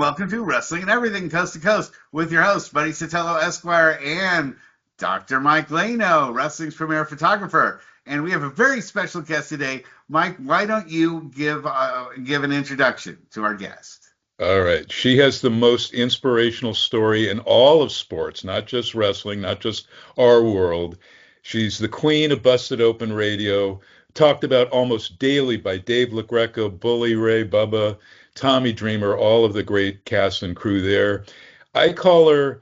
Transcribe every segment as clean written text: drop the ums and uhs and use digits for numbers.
welcome to Wrestling and Everything Coast to Coast with your host, Buddy Sotelo Esquire, and Dr. Mike Lano, wrestling's premier photographer. And we have a very special guest today. Mike, why don't you give an introduction to our guest? All right. She has the most inspirational story in all of sports, not just wrestling, not just our world. She's the queen of Busted Open Radio, talked about almost daily by Dave LaGreca, Bully Ray, Bubba, Tommy Dreamer, all of the great cast and crew there. I call her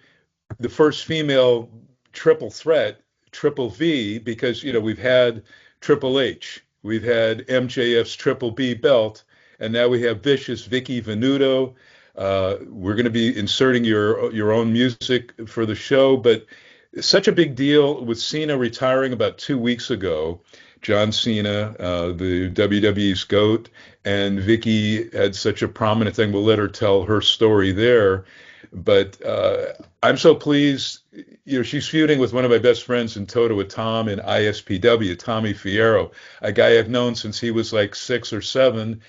the first female triple threat, Triple V, because, we've had Triple H, we've had MJF's Triple B belt, and now we have Vicious Vicki Venuto. We're going to be inserting your own music for the show, but it's such a big deal with Cena retiring about 2 weeks ago. John Cena, the WWE's GOAT, and Vicki had such a prominent thing. We'll let her tell her story there. But I'm so pleased. She's feuding with one of my best friends in Toto with Tom in ISPW, Tommy Fierro, a guy I've known since he was like 6 or 7,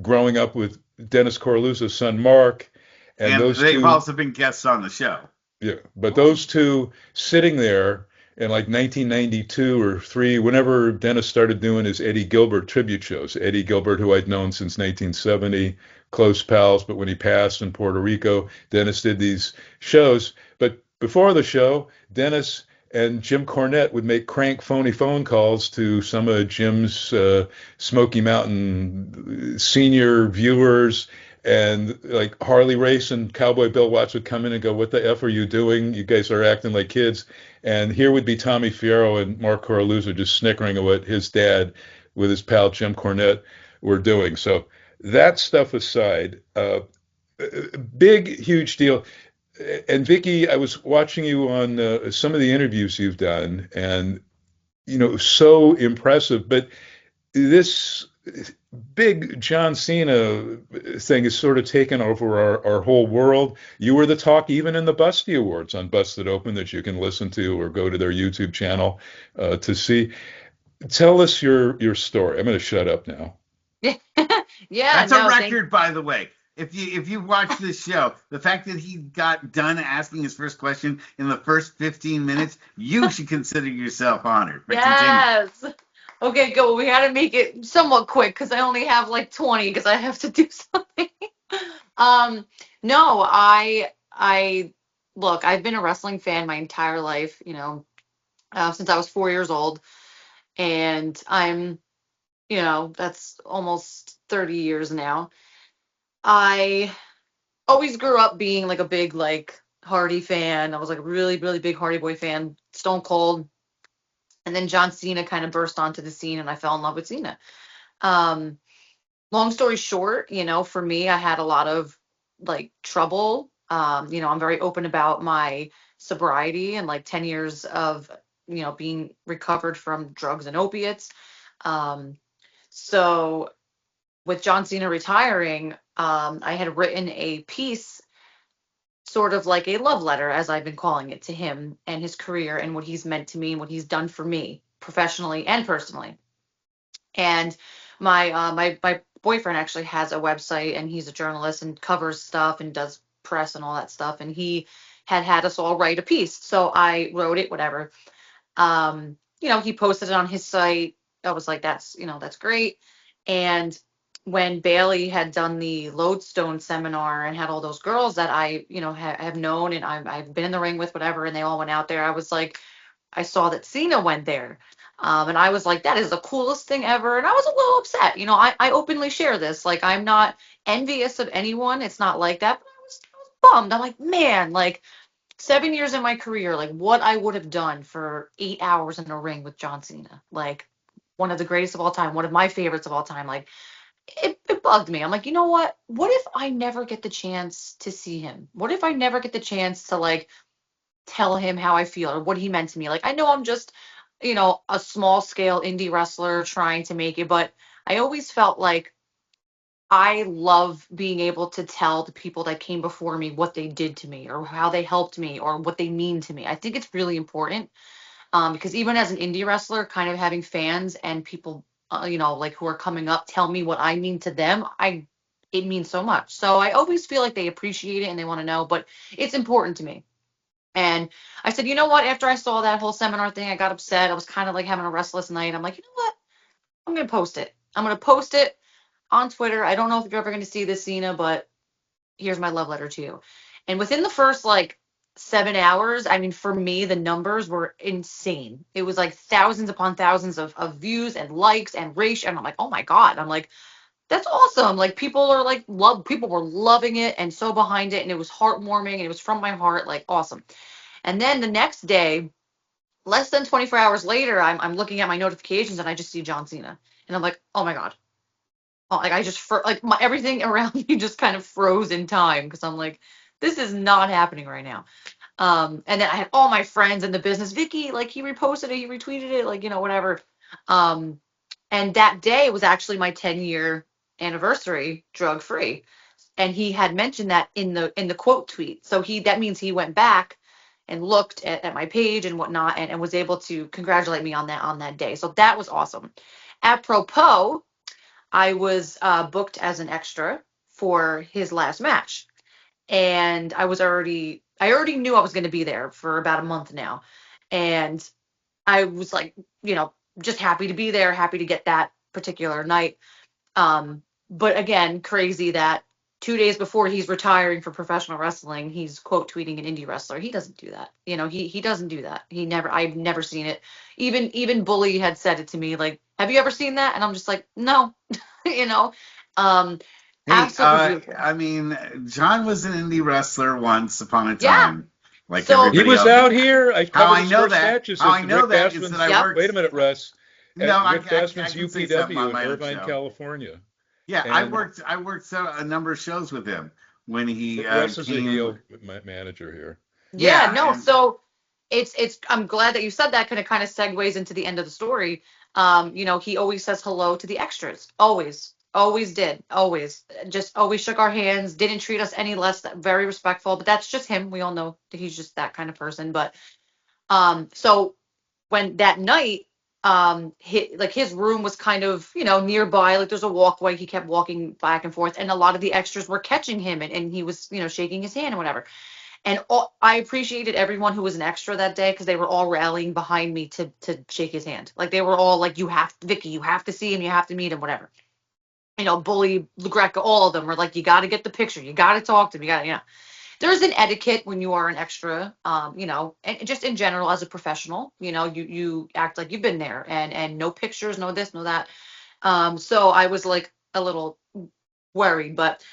growing up with Dennis Coralluzzo's son, Mark. And those they've two, also been guests on the show. Yeah, but those two sitting there in like 1992 or 3, whenever Dennis started doing his Eddie Gilbert tribute shows. Eddie Gilbert, who I'd known since 1970, close pals, but when he passed in Puerto Rico, Dennis did these shows. But before the show, Dennis and Jim Cornette would make crank phony phone calls to some of Jim's Smoky Mountain senior viewers, and like Harley Race and Cowboy Bill Watts would come in and go, "What the F are you doing? You guys are acting like kids." And here would be Tommy Fierro and Mark Coralluzzo just snickering at what his dad with his pal Jim Cornette were doing. So that stuff aside, big, huge deal. And Vicki, I was watching you on some of the interviews you've done, and so impressive. But this big John Cena thing has sort of taken over our whole world. You were the talk even in the Busty Awards on Busted Open that you can listen to or go to their YouTube channel to see. Tell us your story. I'm going to shut up now. That's a record, by the way. If you watch this show, the fact that he got done asking his first question in the first 15 minutes, you should consider yourself honored. But yes. Continue. Okay, go. We got to make it somewhat quick because I only have like 20 because I have to do something. No, I look, I've been a wrestling fan my entire life, since I was 4 years old, and I'm, that's almost 30 years now. I always grew up being like a big like Hardy fan. I was like a really, really big Hardy Boy fan, Stone Cold. And then John Cena kind of burst onto the scene and I fell in love with Cena. Long story short, for me, I had a lot of like trouble. I'm very open about my sobriety and like 10 years of, being recovered from drugs and opiates. So with John Cena retiring, I had written a piece, sort of like a love letter, as I've been calling it, to him and his career and what he's meant to me and what he's done for me professionally and personally. And my boyfriend actually has a website, and he's a journalist and covers stuff and does press and all that stuff. And he had us all write a piece. So I wrote it, whatever. He posted it on his site. I was like, that's great. And when Bailey had done the Lodestone seminar and had all those girls that I, have known and I've been in the ring with, whatever, and they all went out there, I was like, I saw that Cena went there. And I was like, that is the coolest thing ever. And I was a little upset. I openly share this. Like, I'm not envious of anyone. It's not like that. But I was bummed. I'm like, man, like 7 years in my career, like what I would have done for 8 hours in a ring with John Cena, like one of the greatest of all time, one of my favorites of all time. Like, it bugged me. I'm like, you know what? What if I never get the chance to see him? What if I never get the chance to like tell him how I feel or what he meant to me? Like, I know I'm just, a small scale indie wrestler trying to make it, but I always felt like I love being able to tell the people that came before me what they did to me or how they helped me or what they mean to me. I think it's really important because even as an indie wrestler, kind of having fans and people like who are coming up tell me what I mean to them, it means so much. So I always feel like they appreciate it and they want to know, but it's important to me. And I said, you know what? After I saw that whole seminar thing, I got upset. I was kind of like having a restless night. I'm like, you know what? I'm going to post it. I'm going to post it on Twitter. I don't know if you're ever going to see this, Cena, but here's my love letter to you. And within the first like 7 hours, I mean, for me, the numbers were insane. It was like thousands upon thousands of views and likes and ratio. And I'm like, oh my God. I'm like, that's awesome. Like people are like people were loving it and so behind it. And it was heartwarming and it was from my heart. Like awesome. And then the next day, less than 24 hours later, I'm looking at my notifications and I just see John Cena. And I'm like, oh my God. Oh, like I just like everything around me just kind of froze in time because I'm like, this is not happening right now. And then I had all my friends in the business. Vicki, like he reposted it, he retweeted it, like whatever. Um, and that day was actually my 10-year anniversary, drug free. And he had mentioned that in the quote tweet. So that means he went back and looked at my page and whatnot and was able to congratulate me on that day. So that was awesome. Apropos, I was booked as an extra for his last match, and I already knew I was going to be there for about a month now, and I was like, just happy to be there, happy to get that particular night. But again, crazy that 2 days before he's retiring for professional wrestling, he's quote tweeting an indie wrestler. He doesn't do that. He doesn't do that. I've never seen it. Even Bully had said it to me, like, have you ever seen that? And I'm just like, no, you know. Um, Hey, Absolutely beautiful. I mean, John was an indie wrestler once upon a Yeah. time, like So He everybody was else. out here. I How covered I his know first that, matches how at I know Rick that is that I Bassman's. yep. worked. Wait a minute, Russ. No, At Rick I Bassman's can say something UPW on in my own Irvine, show. California. Yeah, And I worked a number of shows with him when he Russ is a came. heel manager here. Yeah, Yeah, no. and So it's I'm glad that you said that, kind of segues into the end of the story. He always says hello to the extras. Always did. Always. Just always shook our hands, didn't treat us any less, very respectful, but that's just him. We all know that he's just that kind of person. But so when that night, his room was kind of, nearby, like there's a walkway. He kept walking back and forth, and a lot of the extras were catching him, and he was, shaking his hand and whatever. And I appreciated everyone who was an extra that day because they were all rallying behind me to shake his hand. Like they were all like, Vicky, you have to see him, you have to meet him, whatever. Bully, LaGreca, all of them were like, you got to get the picture, you got to talk to him, you got to. There's an etiquette when you are an extra, and just in general as a professional, you act like you've been there, and no pictures, no this, no that. So I was like a little worried, but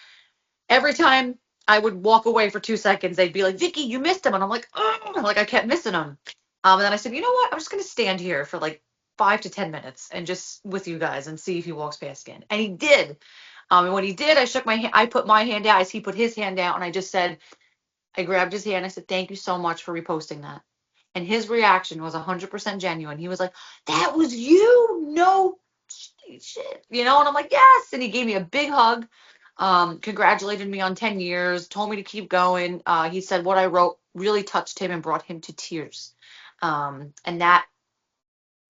every time I would walk away for 2 seconds, they'd be like, Vicky, you missed him. And I'm like, oh, like I kept missing him. And then I said, you know what? I'm just going to stand here for like 5 to 10 minutes and just with you guys and see if he walks past again. And he did. And when he did, I shook my hand. I put my hand out as he put his hand out. And I just said, I grabbed his hand. I said, thank you so much for reposting that. And his reaction was 100% genuine. He was like, that was you. No shit. And I'm like, yes. And he gave me a big hug, congratulated me on 10 years, told me to keep going. He said what I wrote really touched him and brought him to tears. And that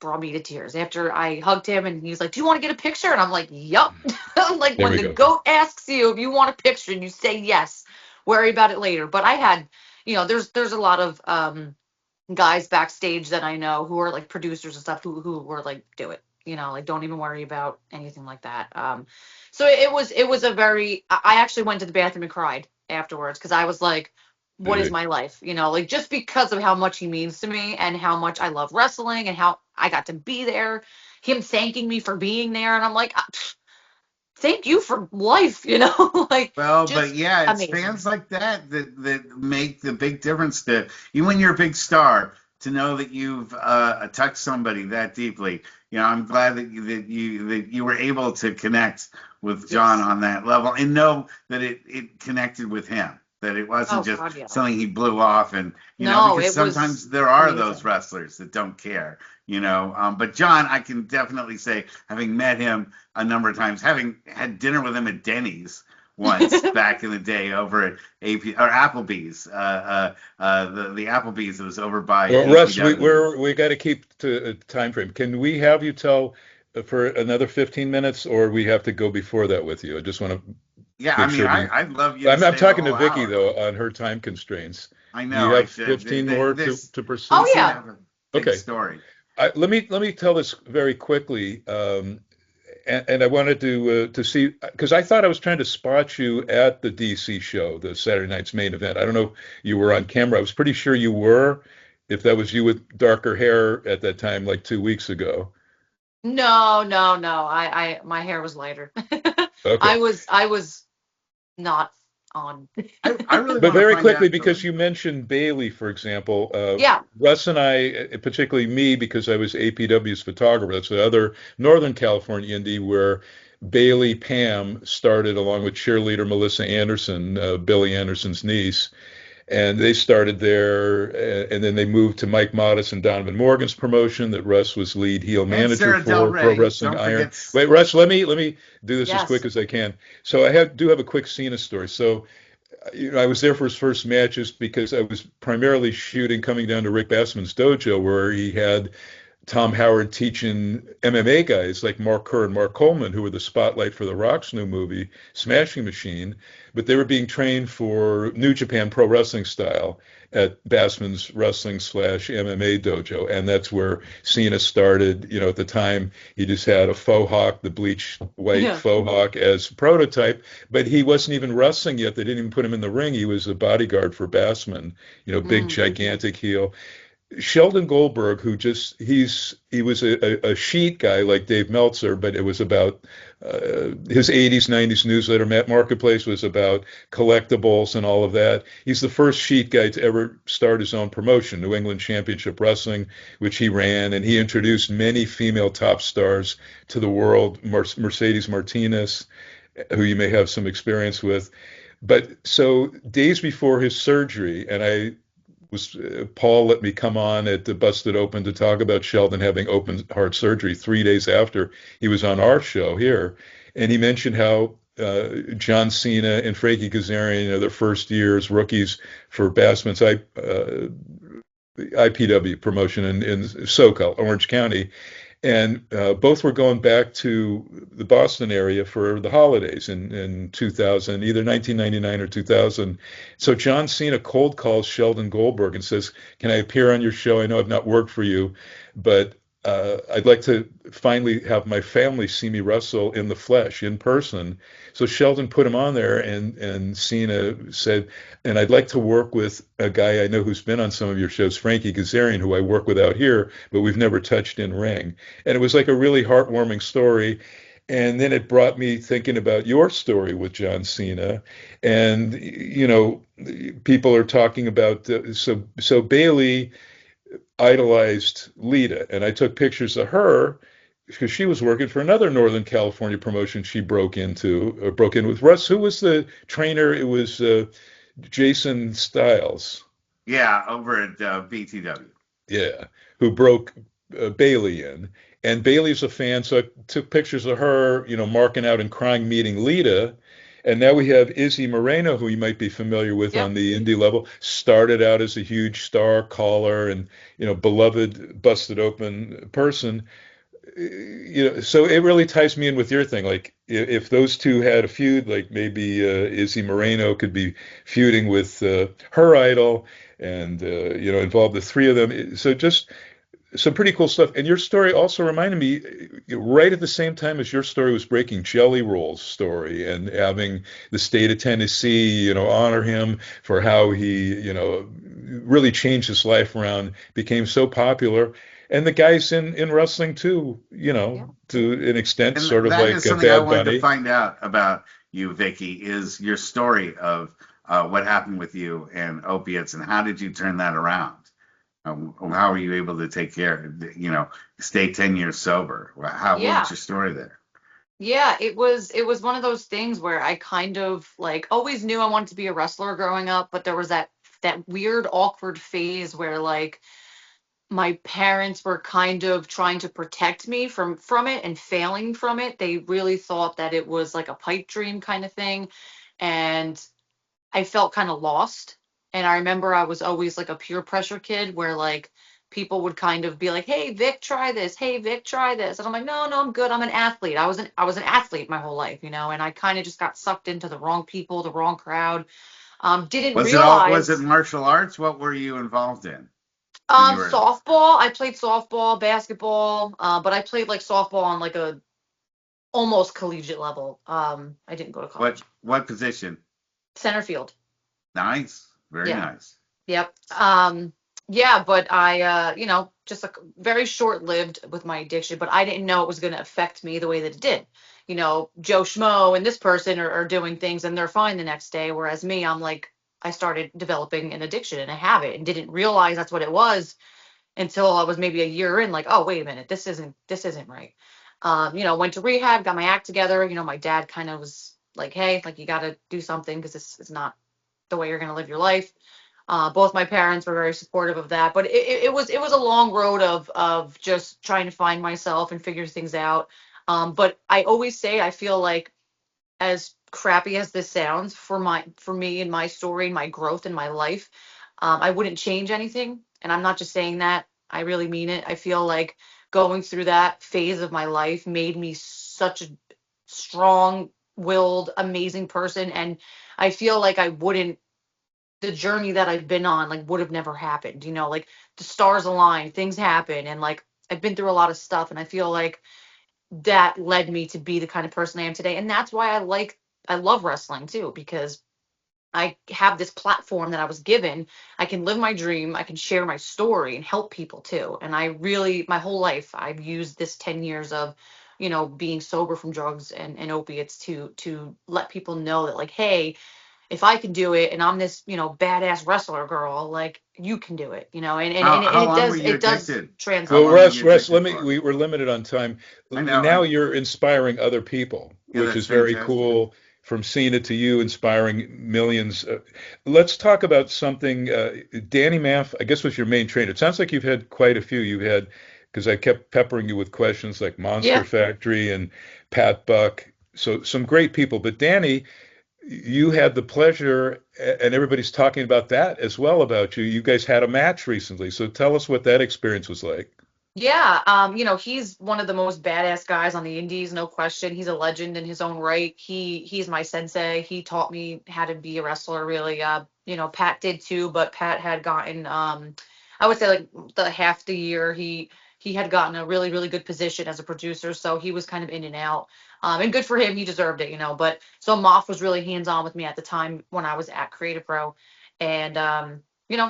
brought me to tears after I hugged him, and he was like, do you want to get a picture? And I'm like, yup. I'm like, There when we the go. goat asks you if you want a picture and you say yes, worry about it later. But I had, there's a lot of guys backstage that I know who are like producers and stuff who were like, do it, like don't even worry about anything like that. So it was a very, I actually went to the bathroom and cried afterwards because I was like, what is Hey, my life? Like just because of how much he means to me and how much I love wrestling and how I got to be there, him thanking me for being there. And I'm like, thank you for life, like well, but just yeah, it's amazing. fans like that make the big difference to you when you're a big star to know that you've touched somebody that deeply. I'm glad that you were able to connect with John Yes. on that level and know that it connected with him. That it wasn't Oh just God, yeah. something he blew off, and No, because it was sometimes there are those amazing. wrestlers that don't care. But John, I can definitely say, having met him a number of times, having had dinner with him at Denny's once back in the day over at AP or Applebee's, the Applebee's that was over by well, Russ, APW. we got to keep to a time frame. Can we have you tell for another 15 minutes, or we have to go before that with you? I just want to Yeah, I make mean, sure we. I'd love you to I'm stay the talking to whole Vicky hour. though on her time constraints. I Do you know I have should. 15 more to We Oh pursue? seem to yeah. have a big Okay. story. Let me tell this very quickly, and I wanted to see because I thought I was trying to spot you at the DC show, the Saturday night's main event. I don't know if you were on camera. I was pretty sure you were, if that was you with darker hair at that time, like 2 weeks ago. No, no, no. My hair was lighter. Okay. I was not on. I really But want to very find quickly, out the. because you mentioned Bailey, for example, Yeah. Russ and I, particularly me, because I was APW's photographer, that's the other Northern California indie where Bailey Pam started along with cheerleader Melissa Anderson, Billy Anderson's niece. And they started there, and then they moved to Mike Modest and Donovan Morgan's promotion that Russ was lead heel And manager Sarah Del for, Pro Rey. Wrestling Don't Iron. forget. Wait, Russ, let me do this as quick Yes. as I can. So do have a quick Cena story. So I was there for his first matches because I was primarily shooting coming down to Rick Bassman's dojo where he had Tom Howard teaching MMA guys like Mark Kerr and Mark Coleman, who were the spotlight for The Rock's new movie, Smashing Machine, but they were being trained for New Japan Pro Wrestling style at Bassman's Wrestling slash MMA dojo. And that's where Cena started. At the time, he just had a faux hawk, the bleached white Yeah. faux hawk as prototype, but he wasn't even wrestling yet. They didn't even put him in the ring. He was a bodyguard for Bassman, big, Mm. gigantic heel. Sheldon Goldberg, who he was a sheet guy like Dave Meltzer, but it was about his 80s, 90s newsletter. Matt Marketplace was about collectibles and all of that. He's the first sheet guy to ever start his own promotion, New England Championship Wrestling, which he ran, and he introduced many female top stars to the world. Mercedes Martinez, who you may have some experience with. But so days before his surgery, and Paul let me come on at the Busted Open to talk about Sheldon having open heart surgery 3 days after he was on our show here, and he mentioned how John Cena and Frankie Kazarian, their first years rookies for Bassman's IPW promotion in SoCal, Orange County, and both were going back to the Boston area for the holidays in 2000, either 1999 or 2000. So John Cena cold calls Sheldon Goldberg and says, "Can I appear on your show? I know I've not worked for you, but I'd like to finally have my family see me wrestle in the flesh, in person." So Sheldon put him on there, and Cena said, "And I'd like to work with a guy I know who's been on some of your shows, Frankie Kazarian, who I work with out here, but we've never touched in ring." And it was like a really heartwarming story. And then it brought me thinking about your story with John Cena. And, people are talking about, so Bailey idolized Lita. And I took pictures of her because she was working for another Northern California promotion she broke in with. Russ, who was the trainer? It was Jason Styles. Yeah, over at BTW. Yeah, who broke Bailey in. And Bailey's a fan, so I took pictures of her, marking out and crying, meeting Lita. And now we have Izzy Moreno, who you might be familiar with Yep. on the indie level. Started out as a huge star caller and, beloved, busted open person. So it really ties me in with your thing. Like if those two had a feud, like maybe Izzy Moreno could be feuding with her idol, and involve the three of them. So just some pretty cool stuff. And your story also reminded me, right at the same time as your story was breaking, Jelly Roll's story and having the state of Tennessee, honor him for how he, really changed his life around, became so popular. And the guys in wrestling too, Yeah. to an extent, And sort of that like is a something I Bad wanted to Bunny. find out about you, Vicky, is your story of what happened with you and opiates, and how did you turn that around? How were you able to take care, stay 10 years sober? What was Yeah. your story there? Yeah, it was one of those things where I kind of like always knew I wanted to be a wrestler growing up, but there was that weird awkward phase where like my parents were kind of trying to protect me from it and failing from it. They really thought that it was like a pipe dream kind of thing, and I felt kind of lost. And I remember I was always like a peer pressure kid where like people would kind of be like, "Hey, Vic, try this. Hey, Vic, try this." And I'm like, "No, I'm good. I'm an athlete. I was an athlete my whole life, and I kind of just got sucked into the wrong people, the wrong crowd. Didn't Was it realize martial arts? What were you involved in when you were softball. I played softball, basketball, but I played like softball on like a almost collegiate level. I didn't go to college. what position? Center field. Nice. Very Yeah. nice. Yep. Yeah, but I, just like very short-lived with my addiction, but I didn't know it was going to affect me the way that it did. Joe Schmo and this person are doing things and they're fine the next day, whereas me, I'm like, I started developing an addiction and a habit and didn't realize that's what it was until I was maybe a year in, like, oh, wait a minute, this isn't right. Went to rehab, got my act together. My dad kind of was like, hey, like you got to do something because this is not the way you're going to live your life. Both my parents were very supportive of that, but it was a long road of just trying to find myself and figure things out. But I always say I feel like, as crappy as this sounds, for me and my story and my growth in my life, I wouldn't change anything. And I'm not just saying that. I really mean it. I feel like going through that phase of my life made me such a strong-willed, amazing person. And I feel like the journey that I've been on, like, would have never happened. Like the stars align, things happen, and like I've been through a lot of stuff, and I feel like that led me to be the kind of person I am today. And that's why I love wrestling too, because I have this platform that I was given. I can live my dream, I can share my story and help people too. And I really, my whole life, I've used this 10 years of, being sober from drugs and opiates to let people know that, like, hey, if I can do it and I'm this, badass wrestler girl, like, you can do it, and How it long were does, you it does addicted? How Well, translate. long were you Russ, addicted for? we're limited on time. I know. Now you're inspiring other people, Yeah, which that's is very fantastic. cool. From Cena to you, inspiring millions. Let's talk about something. Danny Maff, I guess, was your main trainer. It sounds like you've had quite a few. You've had, because I kept peppering you with questions like Monster Yeah. Factory and Pat Buck. So some great people. But Danny, you had the pleasure, and everybody's talking about that as well about you. You guys had a match recently. So tell us what that experience was like. Yeah, he's one of the most badass guys on the indies, no question. He's a legend in his own right. He's my sensei. He taught me how to be a wrestler, really. Pat did too, but Pat had gotten, I would say, like, the half the year he had gotten a really, really good position as a producer, so he was kind of in and out. And good for him, he deserved it. But so Moff was really hands-on with me at the time when I was at Creative Pro, and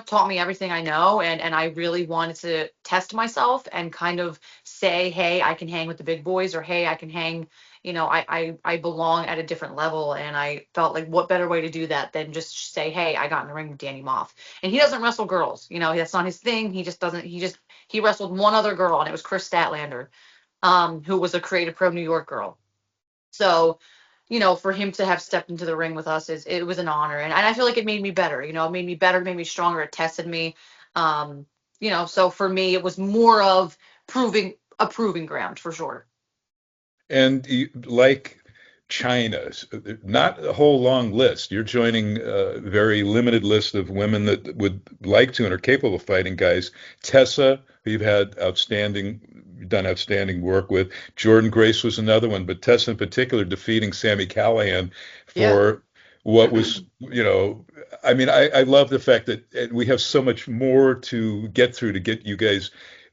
taught me everything I know. And I really wanted to test myself and kind of say, hey, I can hang with the big boys, or hey, I can hang, I belong at a different level. And I felt like, what better way to do that than just say, hey, I got in the ring with Danny Moff. And he doesn't wrestle girls, that's not his thing. He just doesn't, he wrestled one other girl, and it was Chris Statlander, who was a Creative Pro New York girl. So, for him to have stepped into the ring with us, it was an honor. And I feel like it made me better. It made me better, made me stronger, it tested me. So for me, it was more of proving ground for sure. And like China, not a whole long list. You're joining a very limited list of women that would like to and are capable of fighting guys. Tessa, who you've had done outstanding work with. Jordan Grace was another one, but Tessa in particular defeating Sammy Callahan Yeah. for what was, I mean, I love the fact that we have so much more to get through to get you guys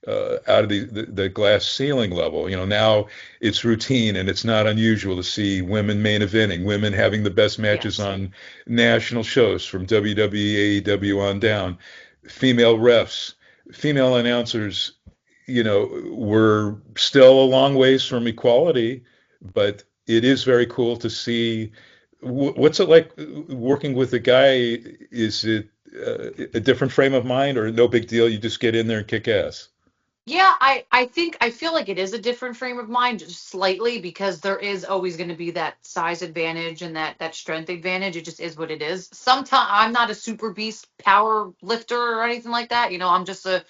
out of the glass ceiling level. Now it's routine and it's not unusual to see women main eventing, women having the best matches Yes. on national shows from WWE, AEW on down, female refs, female announcers. We're still a long ways from equality, but it is very cool to see. What's it like working with a guy? Is it a different frame of mind, or no big deal? You just get in there and kick ass? Yeah, I feel like it is a different frame of mind, just slightly, because there is always going to be that size advantage and that strength advantage. It just is what it is. Sometimes I'm not a super beast power lifter or anything like that. I'm just a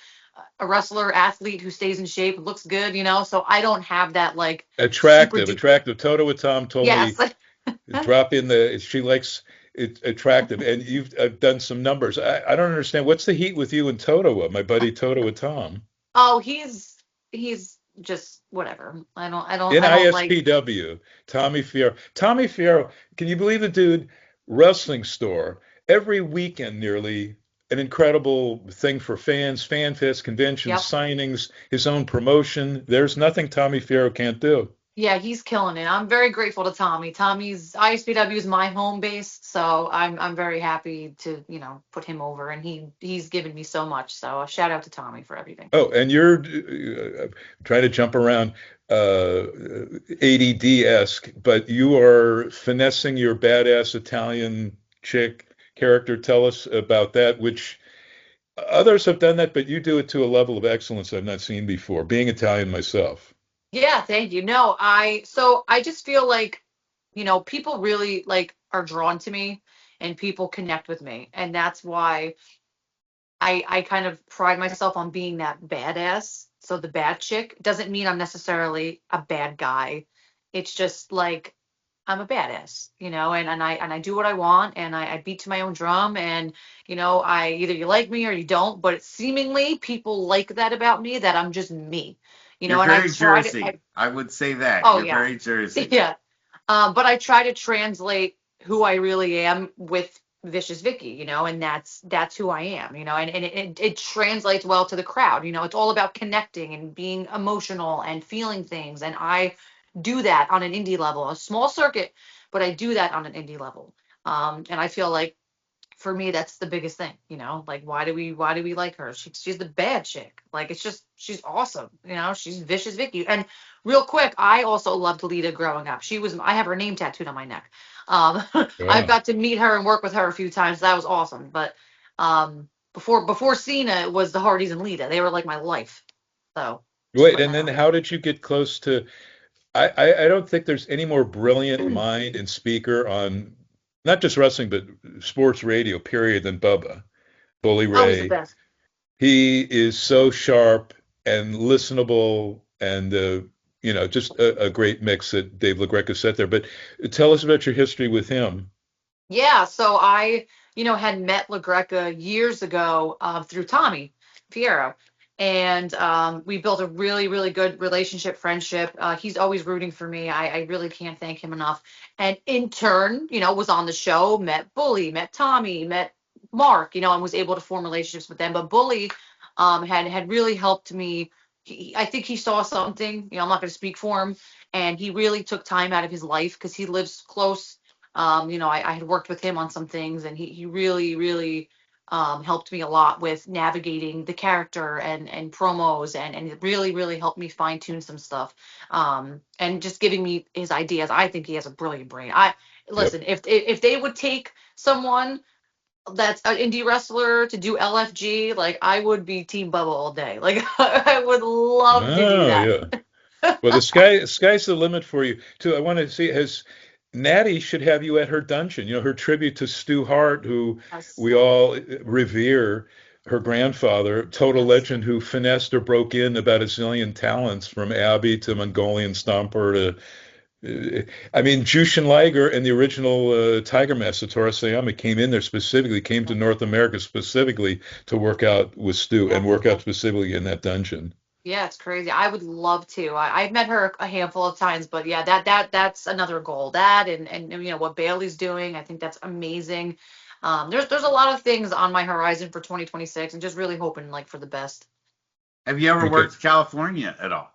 wrestler athlete who stays in shape, looks good. So I don't have that, like, super Attractive, duper. attractive. Toto with Tom told Yes. me drop in the. She likes attractive, and you've done some numbers. I don't understand. What's the heat with you and Toto, my buddy Toto Tom? Oh, he's just whatever. In I don't like. ISPW, Tommy Fierro. Tommy Fierro, can you believe the dude? Wrestling store every weekend, nearly an incredible thing for fans, fan fest, conventions, Yep. signings, his own promotion. There's nothing Tommy Fierro can't do. Yeah, he's killing it. I'm very grateful to Tommy. Tommy's ISPW is my home base, so I'm very happy to, put him over, and he's given me so much. So a shout out to Tommy for everything. Oh, and you're trying to jump around ADD-esque, but you are finessing your badass Italian chick character. Tell us about that, which others have done that, but you do it to a level of excellence I've not seen before, being Italian myself. Yeah, thank you. No, I just feel like, people really like are drawn to me and people connect with me. And that's why I kind of pride myself on being that badass. So the bad chick doesn't mean I'm necessarily a bad guy. It's just like I'm a badass, and I do what I want, and I beat to my own drum, and I either you like me or you don't, but seemingly people like that about me, that I'm just me, You're and I very try to Jersey. I would say that. oh You're yeah. very Jersey. Yeah. But I try to translate who I really am with Vicious Vicky, and that's who I am, and it translates well to the crowd. It's all about connecting and being emotional and feeling things. And I do that on an indie level, a small circuit, but I do that on an indie level. And I feel like for me that's the biggest thing, like why do we like her? She's the bad chick, like it's just she's awesome, she's Vicious Vicky. And real quick, I also loved Lita growing up. I have her name tattooed on my neck. I've Wow. got to meet her and work with her a few times. That was awesome. But before Cena, it was the Hardys and Lita. They were like my life. So just Wait, putting and that then out there. how did you get close to? I don't think there's any more brilliant mind and speaker on not just wrestling, but sports radio, period, than Bubba. Bully Oh, he's the Ray. best. He is so sharp and listenable and just a great mix that Dave LaGreca set there. But tell us about your history with him. Yeah, so I, had met LaGreca years ago through Tommy Fierro, and we built a really, really good relationship, friendship. He's always rooting for me. I really can't thank him enough. And in turn, was on the show, met Bully, met Tommy, met Mark, and was able to form relationships with them. But Bully had really helped me. I think he saw something. I'm not going to speak for him, and he really took time out of his life because he lives close. I had worked with him on some things, and he really, really helped me a lot with navigating the character and promos, and it really, really helped me fine tune some stuff. And just giving me his ideas. I think he has a brilliant brain. Yep. Listen, if they would take someone that's an indie wrestler to do LFG, like I would be Team Bubba all day. Like I would love to do Oh, that. yeah. Well, the sky's the limit for you too. I want to see has Natty should have you at her dungeon. Her tribute to Stu Hart, who Yes, we all revere. Her grandfather, total yes. legend, who finessed or broke in about a zillion talents from Abbey to Mongolian Stomper I mean, Jushin Liger and the original Tiger Mask, Satoru Sayama, came in there specifically, came to North America specifically to work out with Stu and Yeah. work out specifically in that dungeon. Yeah, it's crazy. I would love to. I've met her a handful of times, but yeah, that's another goal. That and what Bailey's doing, I think that's amazing. There's a lot of things on my horizon for 2026, and just really hoping like for the best. Have you ever Okay. worked California at all?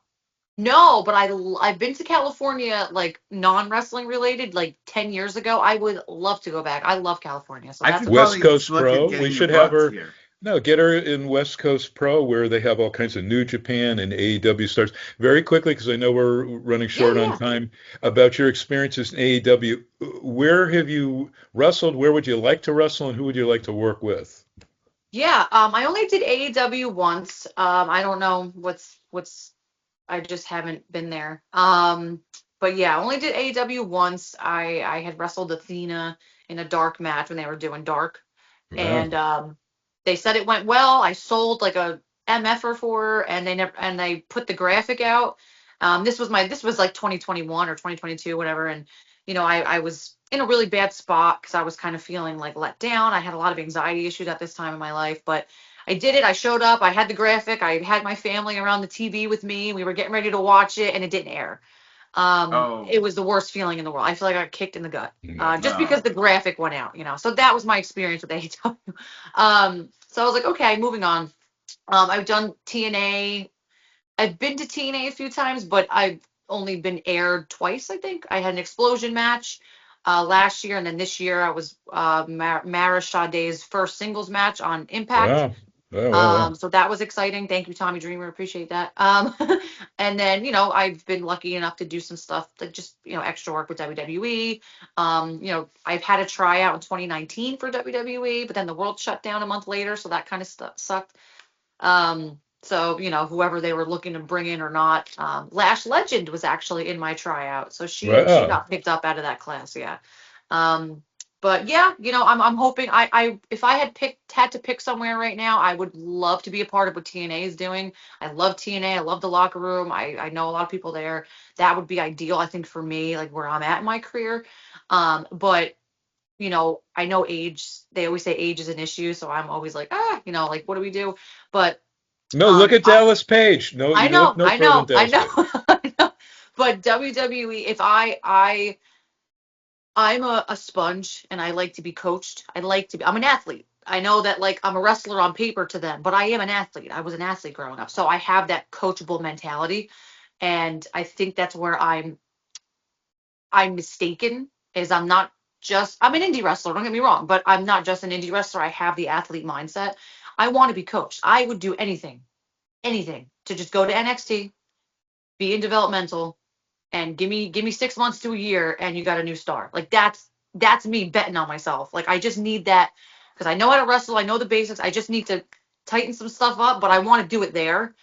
No, but I've been to California like non-wrestling related like 10 years ago. I would love to go back. I love California, so I that's could a West probably possibility. Coast look at Pro. We getting you should have booked her. here. No, get her in West Coast Pro where they have all kinds of New Japan and AEW stars. Very quickly, because I know we're running Yeah, short on yeah. time, about your experiences in AEW. Where have you wrestled? Where would you like to wrestle, and who would you like to work with? Yeah, I only did AEW once. I don't know what's I just haven't been there. But yeah, I only did AEW once. I had wrestled Athena in a dark match when they were doing dark, Wow. and they said it went well. I sold like a MFer for her, and they put the graphic out. This was like 2021 or 2022, whatever, and I was in a really bad spot because I was kind of feeling like let down. I had a lot of anxiety issues at this time in my life, but I did it. I showed up. I had the graphic. I had my family around the TV with me. We were getting ready to watch it, and it didn't air. Oh, It was the worst feeling in the world. I feel like I got kicked in the gut, just because no. the graphic went out. So that was my experience with AEW. So I was like, okay, moving on. I've done TNA. I've been to TNA a few times, but I've only been aired twice, I think. I had an explosion match last year, and then this year I was Mara Sade's first singles match on Impact. Wow. Wow, wow, wow. So that was exciting. Thank you, Tommy Dreamer. Appreciate that. And then, I've been lucky enough to do some stuff like just, extra work with WWE. I've had a tryout in 2019 for WWE, but then the world shut down a month later, so that kind of sucked. So, whoever they were looking to bring in or not, Lash Legend was actually in my tryout. So she Wow. got picked up out of that class, yeah. Um, but yeah, I'm hoping I if I had to pick somewhere right now, I would love to be a part of what TNA is doing. I love TNA. I love the locker room. I know a lot of people there. That would be ideal, I think, for me, like where I'm at in my career. But I know age, they always say age is an issue, so I'm always like, like what do we do? But No, look at I Dallas Page. No, I you look know, no I further than know, I Dallas know, Page. I know. But WWE, if I'm a sponge and I like to be coached. I'm an athlete. I know that like I'm a wrestler on paper to them, but I am an athlete. I was an athlete growing up. So I have that coachable mentality. And I think that's where I'm mistaken is I'm an indie wrestler, don't get me wrong, but I'm not just an indie wrestler. I have the athlete mindset. I want to be coached. I would do anything to just go to NXT, be in developmental, and give me 6 months to a year and you got a new star. Like that's me betting on myself. Like I just need that because I know how to wrestle, I know the basics. I just need to tighten some stuff up, but I want to do it there.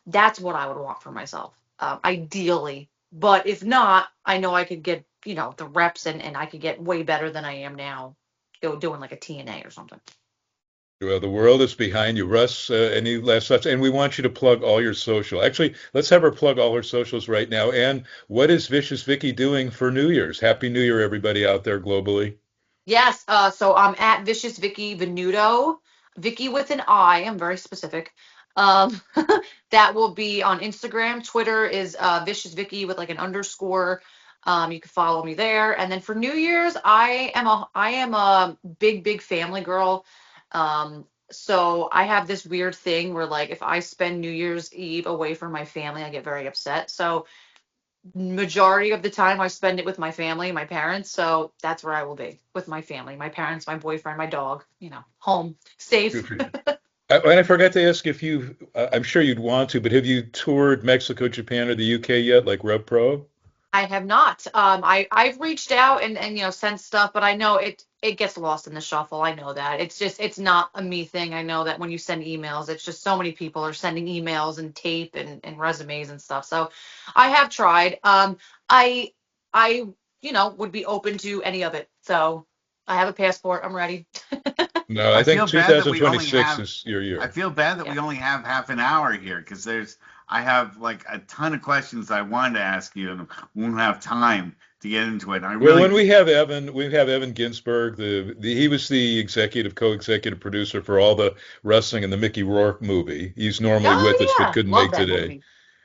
That's what I would want for myself, ideally. But if not, I know I could get the reps and I could get way better than I am now, doing like a TNA or something. Well, the world is behind you. Russ, any last thoughts? And we want you to plug all your social. Actually, let's have her plug all her socials right now. And what is Vicious Vicky doing for New Year's? Happy New Year, everybody out there globally. Yes, so I'm at Vicious Vicky Venuto, Vicky with an I. I'm very specific. Um, that will be on Instagram. Twitter is Vicious Vicky with like an underscore. You can follow me there. And then for New Year's, I am a big family girl. So I have this weird thing where like if I spend New Year's Eve away from my family, I get very upset. So majority of the time I spend it with my family, my parents. So that's where I will be with my family, my parents, my boyfriend, my dog, home, safe. Good for you. And I forgot to ask if I'm sure you'd want to, but have you toured Mexico, Japan, or the UK yet, like Rev Pro? I have not. I've reached out and sent stuff, but I know it gets lost in the shuffle. I know that. It's not a me thing. I know that when you send emails, it's just so many people are sending emails and tape and resumes and stuff. So I have tried. I I would be open to any of it. So I have a passport. I'm ready. No, I I think feel bad that we only 2026 have is your I year. feel bad that Yeah. we only have half an hour here because I have like a ton of questions I wanted to ask you and won't have time to get into it. I Well, really when we have Evan Ginsberg. He was the co-executive producer for all the wrestling in the Mickey Rourke movie. He's normally with us, Oh but yeah, couldn't love make that today. movie.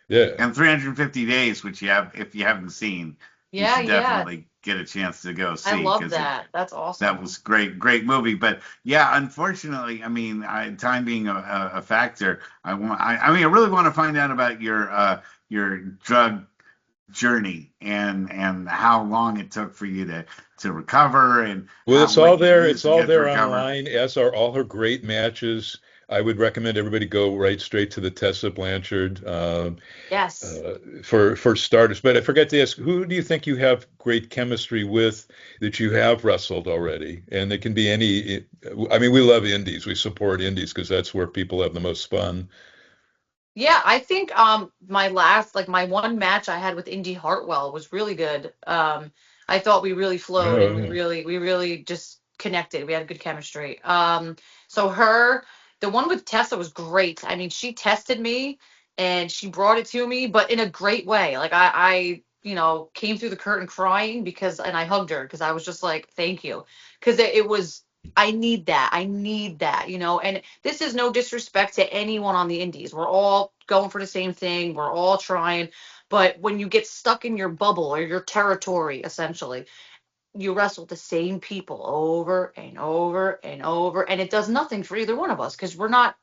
Yeah. and 350 days, which you have if you haven't seen, you Yeah, should yeah. definitely get a chance to go I see love because that. That's that awesome. was great movie. But yeah, unfortunately, I mean, time being a factor, I mean, I really want to find out about your drug journey and how long it took for you to recover and Well, how it's all what you there. used It's to all get to there recover. online, as are all her great matches. I would recommend everybody go right straight to the Tessa Blanchard Yes. for starters. But I forgot to ask, who do you think you have great chemistry with that you have wrestled already? And it can be any. I mean, we love indies. We support indies because that's where people have the most fun. Yeah, I think my one match I had with Indy Hartwell was really good. I thought we really flowed and we Oh, really just connected. We had good chemistry. So the one with Tessa was great. I mean, she tested me and she brought it to me, but in a great way. Like came through the curtain crying and I hugged her because I was just like, thank you. Because it was, I need that. I need that, and this is no disrespect to anyone on the indies. We're all going for the same thing. We're all trying. But when you get stuck in your bubble or your territory, essentially, you wrestle with the same people over and over and over, and it does nothing for either one of us because we're not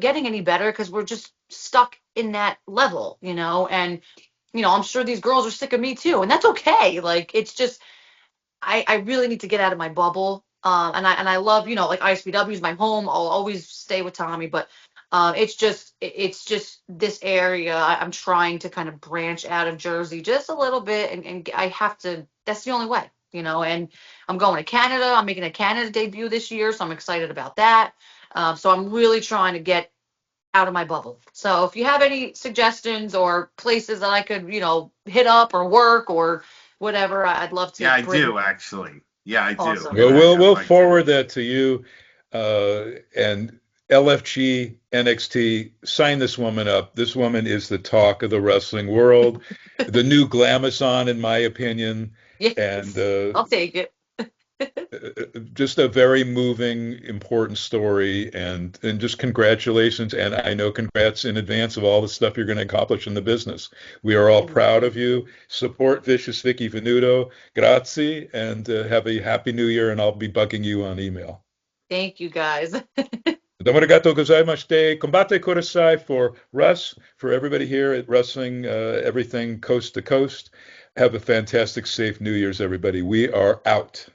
getting any better because we're just stuck in that level, and I'm sure these girls are sick of me too, and that's okay. Like, it's just, I really need to get out of my bubble. And I love, like, ISPW is my home. I'll always stay with Tommy, but it's just this area. I'm trying to kind of branch out of Jersey just a little bit, and I have to. That's the only way, And I'm going to Canada. I'm making a Canada debut this year, so I'm excited about that. So I'm really trying to get out of my bubble. So if you have any suggestions or places that I could, hit up or work or whatever, I'd love to Yeah, I bring. do actually. Yeah, I do. Awesome. Well, we'll I'd we'll like to. forward that to you, and LFG NXT. Sign this woman up. This woman is the talk of the wrestling world, the new Glamazon, in my opinion, and Yes, I'll take it. just a very moving, important story. And just congratulations, and I know congrats in advance of all the stuff you're going to accomplish in the business. We are all Thank proud you. of you. Support Vicious Vicky Venuto. Grazie, and have a happy new year. And I'll be bugging you on email. Thank you, guys. Domo arigato gozaimashite. Combate kudasai for Russ, for everybody here at Wrestling Everything Coast to Coast. Have a fantastic, safe New Year's, everybody. We are out.